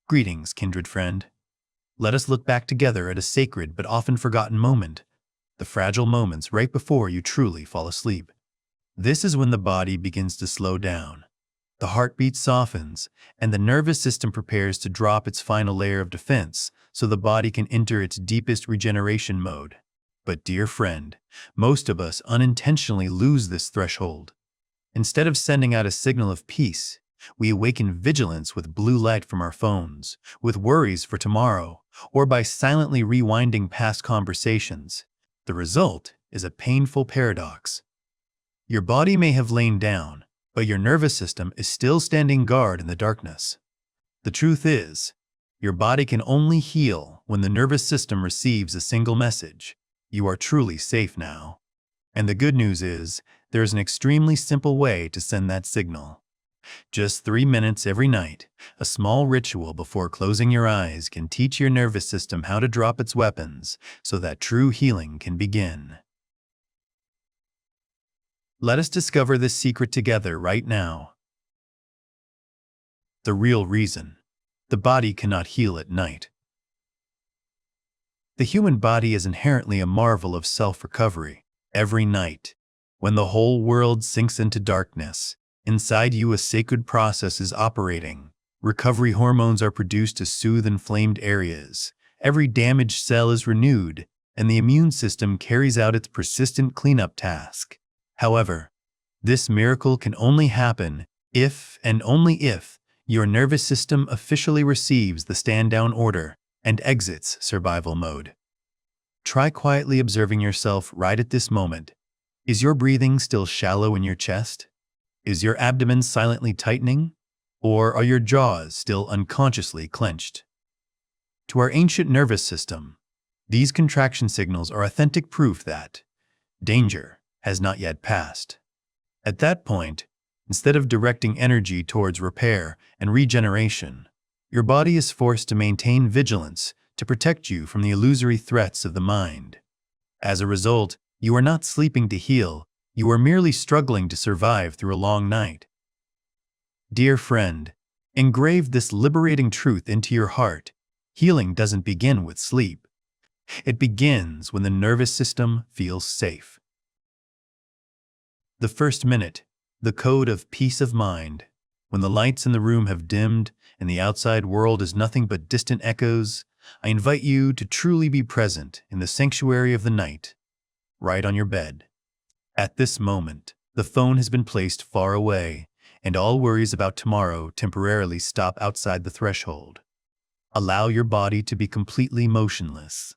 Greetings, kindred friend. Let us look back together at a sacred but often forgotten moment, the fragile moments right before you truly fall asleep. This is when the body begins to slow down. The heartbeat softens, and the nervous system prepares to drop its final layer of defense so the body can enter its deepest regeneration mode. But dear friend, most of us unintentionally lose this threshold. Instead of sending out a signal of peace, we awaken vigilance with blue light from our phones, with worries for tomorrow, or by silently rewinding past conversations. The result is a painful paradox. Your body may have lain down, but your nervous system is still standing guard in the darkness. The truth is, your body can only heal when the nervous system receives a single message: you are truly safe now. And the good news is, there is an extremely simple way to send that signal. Just 3 minutes every night, a small ritual before closing your eyes can teach your nervous system how to drop its weapons so that true healing can begin. Let us discover this secret together right now. The real reason the body cannot heal at night. The human body is inherently a marvel of self-recovery. Every night, when the whole world sinks into darkness, inside you a sacred process is operating. Recovery hormones are produced to soothe inflamed areas. Every damaged cell is renewed, and the immune system carries out its persistent cleanup task. However, this miracle can only happen if and only if your nervous system officially receives the stand-down order and exits survival mode. Try quietly observing yourself right at this moment. Is your breathing still shallow in your chest? Is your abdomen silently tightening? Or are your jaws still unconsciously clenched? To our ancient nervous system, these contraction signals are authentic proof that danger has not yet passed. At that point, instead of directing energy towards repair and regeneration, your body is forced to maintain vigilance to protect you from the illusory threats of the mind. As a result, you are not sleeping to heal, you are merely struggling to survive through a long night. Dear friend, engrave this liberating truth into your heart. Healing doesn't begin with sleep. It begins when the nervous system feels safe. The first minute, the code of peace of mind. When the lights in the room have dimmed and the outside world is nothing but distant echoes, I invite you to truly be present in the sanctuary of the night, right on your bed. At this moment, the phone has been placed far away, and all worries about tomorrow temporarily stop outside the threshold. Allow your body to be completely motionless.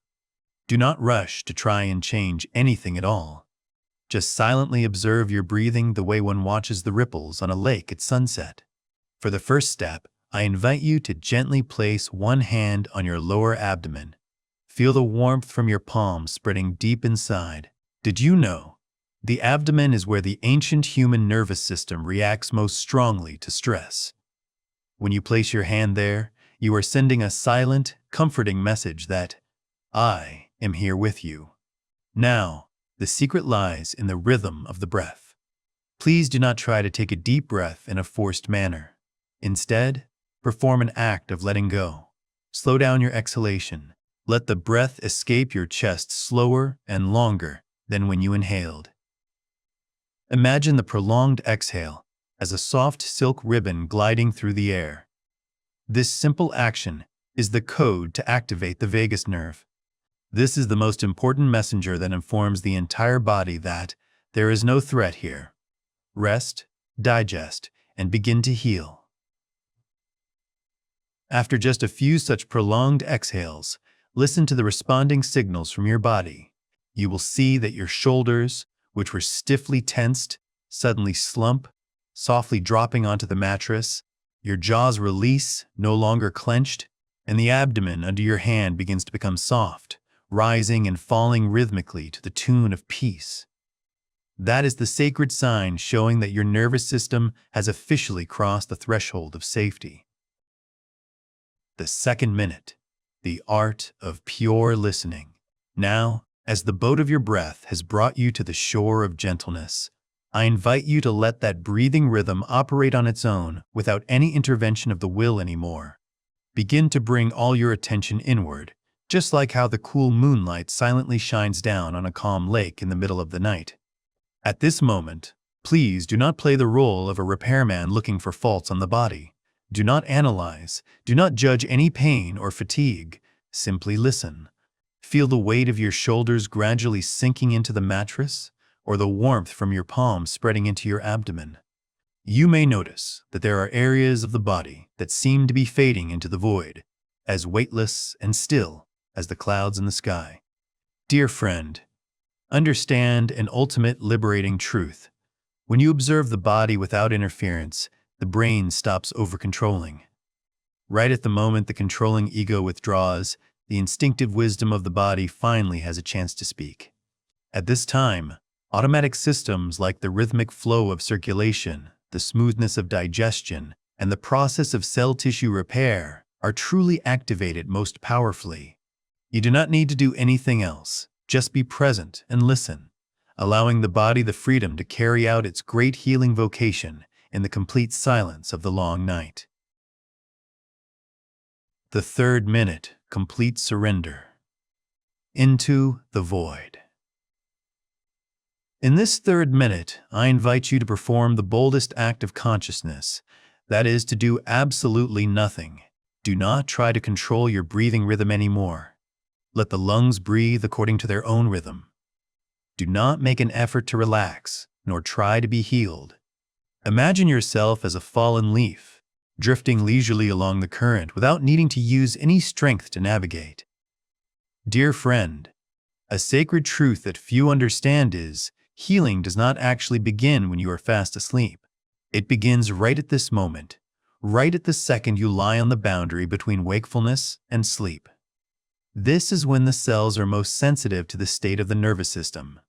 Do not rush to try and change anything at all. Just silently observe your breathing the way one watches the ripples on a lake at sunset. For the first step, I invite you to gently place one hand on your lower abdomen. Feel the warmth from your palms spreading deep inside. Did you know? The abdomen is where the ancient human nervous system reacts most strongly to stress. When you place your hand there, you are sending a silent, comforting message that I am here with you. Now, the secret lies in the rhythm of the breath. Please do not try to take a deep breath in a forced manner. Instead, perform an act of letting go. Slow down your exhalation. Let the breath escape your chest slower and longer than when you inhaled. Imagine the prolonged exhale as a soft silk ribbon gliding through the air. This simple action is the code to activate the vagus nerve. This is the most important messenger that informs the entire body that there is no threat here. Rest, digest, and begin to heal. After just a few such prolonged exhales, listen to the responding signals from your body. You will see that your shoulders, which were stiffly tensed, suddenly slump, softly dropping onto the mattress. Your jaws release, no longer clenched, and the abdomen under your hand begins to become soft, rising and falling rhythmically to the tune of peace. That is the sacred sign showing that your nervous system has officially crossed the threshold of safety. The second minute, the art of pure listening. Now, as the boat of your breath has brought you to the shore of gentleness, I invite you to let that breathing rhythm operate on its own without any intervention of the will anymore. Begin to bring all your attention inward, just like how the cool moonlight silently shines down on a calm lake in the middle of the night. At this moment, please do not play the role of a repairman looking for faults on the body. Do not analyze, do not judge any pain or fatigue. Simply listen. Feel the weight of your shoulders gradually sinking into the mattress, or the warmth from your palms spreading into your abdomen. You may notice that there are areas of the body that seem to be fading into the void, as weightless and still as the clouds in the sky. Dear friend, understand an ultimate liberating truth. When you observe the body without interference, the brain stops over-controlling. Right at the moment the controlling ego withdraws, the instinctive wisdom of the body finally has a chance to speak. At this time, automatic systems like the rhythmic flow of circulation, the smoothness of digestion, and the process of cell tissue repair are truly activated most powerfully. You do not need to do anything else. Just be present and listen, allowing the body the freedom to carry out its great healing vocation in the complete silence of the long night. The third minute, complete surrender. Into the void. In this third minute, I invite you to perform the boldest act of consciousness, that is, to do absolutely nothing. Do not try to control your breathing rhythm anymore. Let the lungs breathe according to their own rhythm. Do not make an effort to relax, nor try to be healed. Imagine yourself as a fallen leaf, drifting leisurely along the current without needing to use any strength to navigate. Dear friend, a sacred truth that few understand is, healing does not actually begin when you are fast asleep. It begins right at this moment, right at the second you lie on the boundary between wakefulness and sleep. This is when the cells are most sensitive to the state of the nervous system.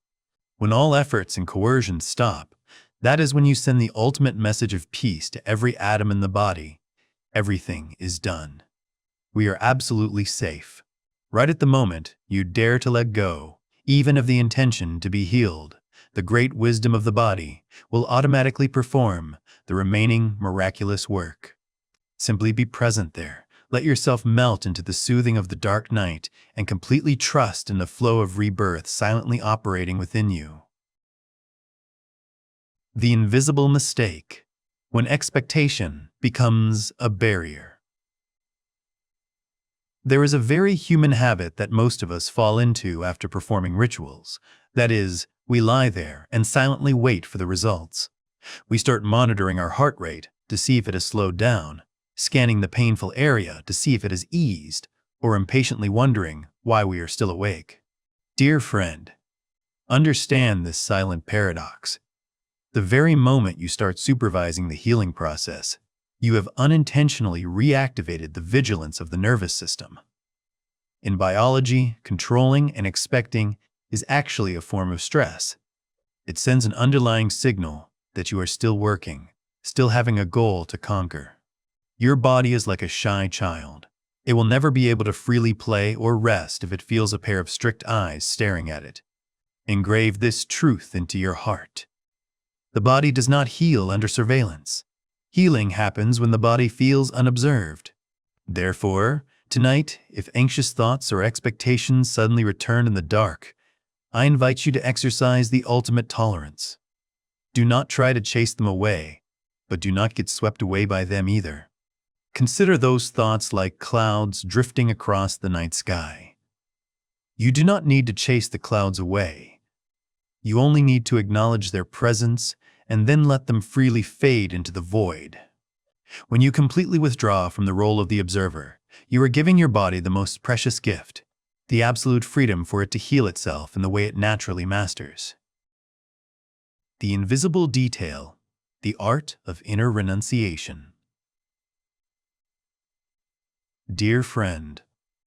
When all efforts and coercion stop, that is when you send the ultimate message of peace to every atom in the body. Everything is done. We are absolutely safe. Right at the moment you dare to let go, even of the intention to be healed, the great wisdom of the body will automatically perform the remaining miraculous work. Simply be present there. Let yourself melt into the soothing of the dark night and completely trust in the flow of rebirth silently operating within you. The invisible mistake, when expectation becomes a barrier. There is a very human habit that most of us fall into after performing rituals. That is, we lie there and silently wait for the results. We start monitoring our heart rate to see if it has slowed down, scanning the painful area to see if it has eased, or impatiently wondering why we are still awake. Dear friend, understand this silent paradox. The very moment you start supervising the healing process, you have unintentionally reactivated the vigilance of the nervous system. In biology, controlling and expecting is actually a form of stress. It sends an underlying signal that you are still working, still having a goal to conquer. Your body is like a shy child. It will never be able to freely play or rest if it feels a pair of strict eyes staring at it. Engrave this truth into your heart. The body does not heal under surveillance. Healing happens when the body feels unobserved. Therefore, tonight, if anxious thoughts or expectations suddenly return in the dark, I invite you to exercise the ultimate tolerance. Do not try to chase them away, but do not get swept away by them either. Consider those thoughts like clouds drifting across the night sky. You do not need to chase the clouds away. You only need to acknowledge their presence and then let them freely fade into the void. When you completely withdraw from the role of the observer, you are giving your body the most precious gift, the absolute freedom for it to heal itself in the way it naturally masters. The invisible detail, the art of inner renunciation. Dear friend,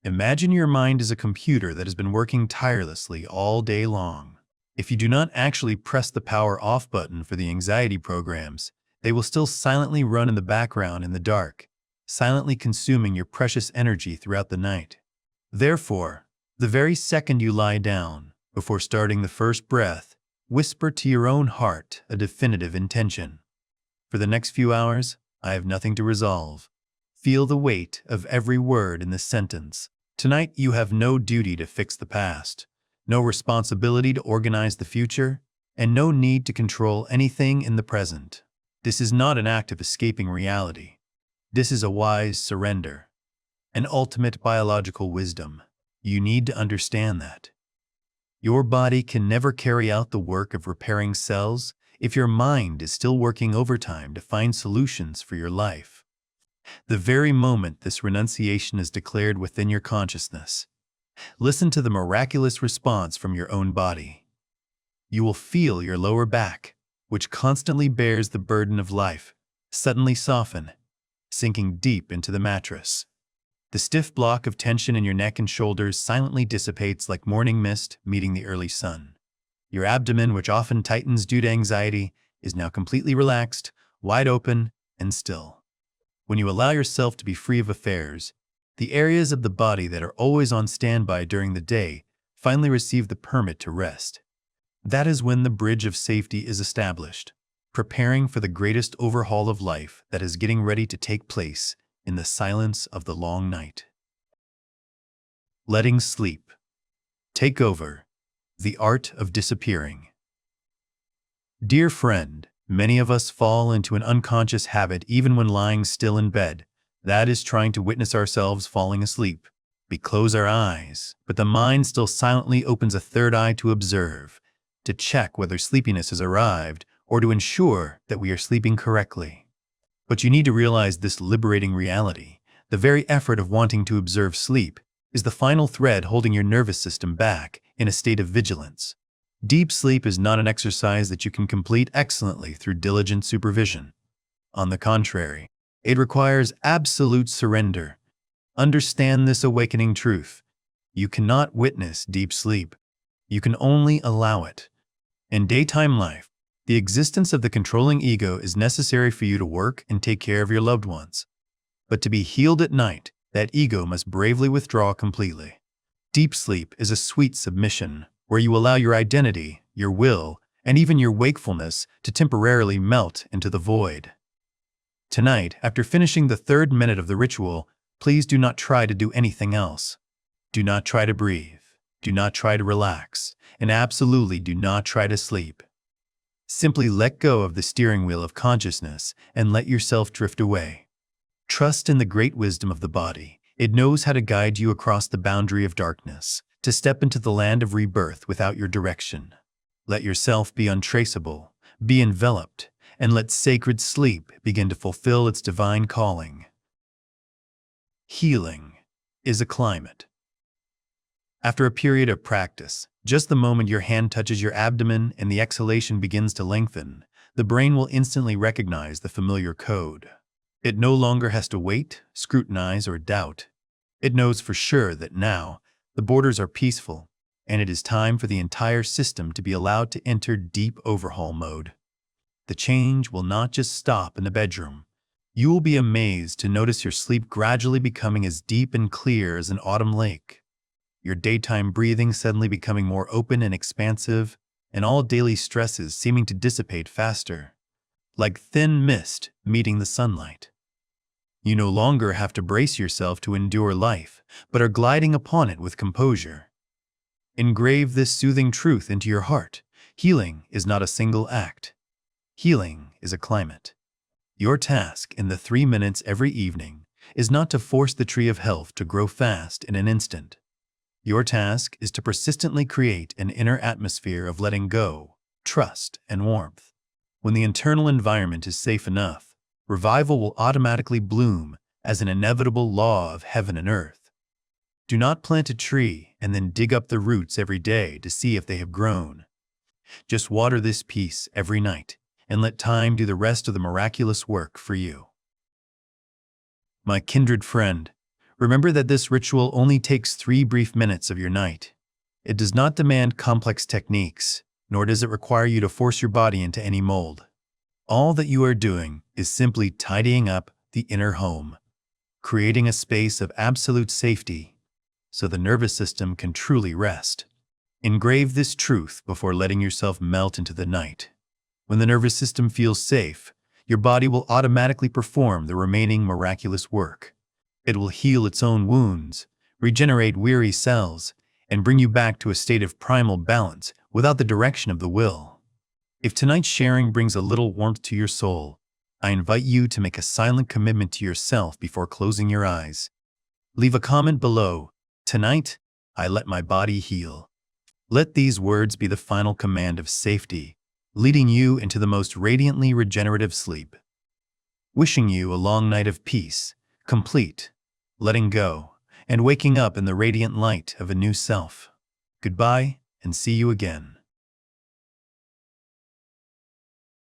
imagine your mind is a computer that has been working tirelessly all day long. If you do not actually press the power off button for the anxiety programs, they will still silently run in the background in the dark, silently consuming your precious energy throughout the night. Therefore, the very second you lie down, before starting the first breath, whisper to your own heart a definitive intention. For the next few hours, I have nothing to resolve. Feel the weight of every word in this sentence. Tonight, you have no duty to fix the past, no responsibility to organize the future, and no need to control anything in the present. This is not an act of escaping reality. This is a wise surrender, an ultimate biological wisdom. You need to understand that your body can never carry out the work of repairing cells if your mind is still working overtime to find solutions for your life. The very moment this renunciation is declared within your consciousness, listen to the miraculous response from your own body. You will feel your lower back, which constantly bears the burden of life, suddenly soften, sinking deep into the mattress. The stiff block of tension in your neck and shoulders silently dissipates like morning mist meeting the early sun. Your abdomen, which often tightens due to anxiety, is now completely relaxed, wide open, and still. When you allow yourself to be free of affairs, the areas of the body that are always on standby during the day finally receive the permit to rest. That is when the bridge of safety is established, preparing for the greatest overhaul of life that is getting ready to take place in the silence of the long night. Letting sleep take over. The art of disappearing. Dear friend, many of us fall into an unconscious habit even when lying still in bed. That is trying to witness ourselves falling asleep. We close our eyes, but the mind still silently opens a third eye to observe, to check whether sleepiness has arrived, or to ensure that we are sleeping correctly. But you need to realize this liberating reality. The very effort of wanting to observe sleep is the final thread holding your nervous system back in a state of vigilance. Deep sleep is not an exercise that you can complete excellently through diligent supervision. On the contrary, it requires absolute surrender. Understand this awakening truth. You cannot witness deep sleep. You can only allow it. In daytime life, the existence of the controlling ego is necessary for you to work and take care of your loved ones. But to be healed at night, that ego must bravely withdraw completely. Deep sleep is a sweet submission where you allow your identity, your will, and even your wakefulness to temporarily melt into the void. Tonight, after finishing the 3rd minute of the ritual, please do not try to do anything else. Do not try to breathe. Do not try to relax. And absolutely do not try to sleep. Simply let go of the steering wheel of consciousness and let yourself drift away. Trust in the great wisdom of the body. It knows how to guide you across the boundary of darkness, to step into the land of rebirth without your direction. Let yourself be untraceable, be enveloped, and let sacred sleep begin to fulfill its divine calling. Healing is a climate. After a period of practice, just the moment your hand touches your abdomen and the exhalation begins to lengthen, the brain will instantly recognize the familiar code. It no longer has to wait, scrutinize, or doubt. It knows for sure that now the borders are peaceful, and it is time for the entire system to be allowed to enter deep overhaul mode. The change will not just stop in the bedroom. You will be amazed to notice your sleep gradually becoming as deep and clear as an autumn lake, your daytime breathing suddenly becoming more open and expansive, and all daily stresses seeming to dissipate faster, like thin mist meeting the sunlight. You no longer have to brace yourself to endure life, but are gliding upon it with composure. Engrave this soothing truth into your heart. Healing is not a single act. Healing is a climate. Your task in the 3 minutes every evening is not to force the tree of health to grow fast in an instant. Your task is to persistently create an inner atmosphere of letting go, trust, and warmth. When the internal environment is safe enough, revival will automatically bloom as an inevitable law of heaven and earth. Do not plant a tree and then dig up the roots every day to see if they have grown. Just water this piece every night and let time do the rest of the miraculous work for you. My kindred friend, remember that this ritual only takes 3 brief minutes of your night. It does not demand complex techniques, nor does it require you to force your body into any mold. All that you are doing is simply tidying up the inner home, creating a space of absolute safety so the nervous system can truly rest. Engrave this truth before letting yourself melt into the night. When the nervous system feels safe, your body will automatically perform the remaining miraculous work. It will heal its own wounds, regenerate weary cells, and bring you back to a state of primal balance without the direction of the will. If tonight's sharing brings a little warmth to your soul, I invite you to make a silent commitment to yourself before closing your eyes. Leave a comment below. Tonight, I let my body heal. Let these words be the final command of safety, leading you into the most radiantly regenerative sleep. Wishing you a long night of peace, complete, letting go, and waking up in the radiant light of a new self. Goodbye, and see you again.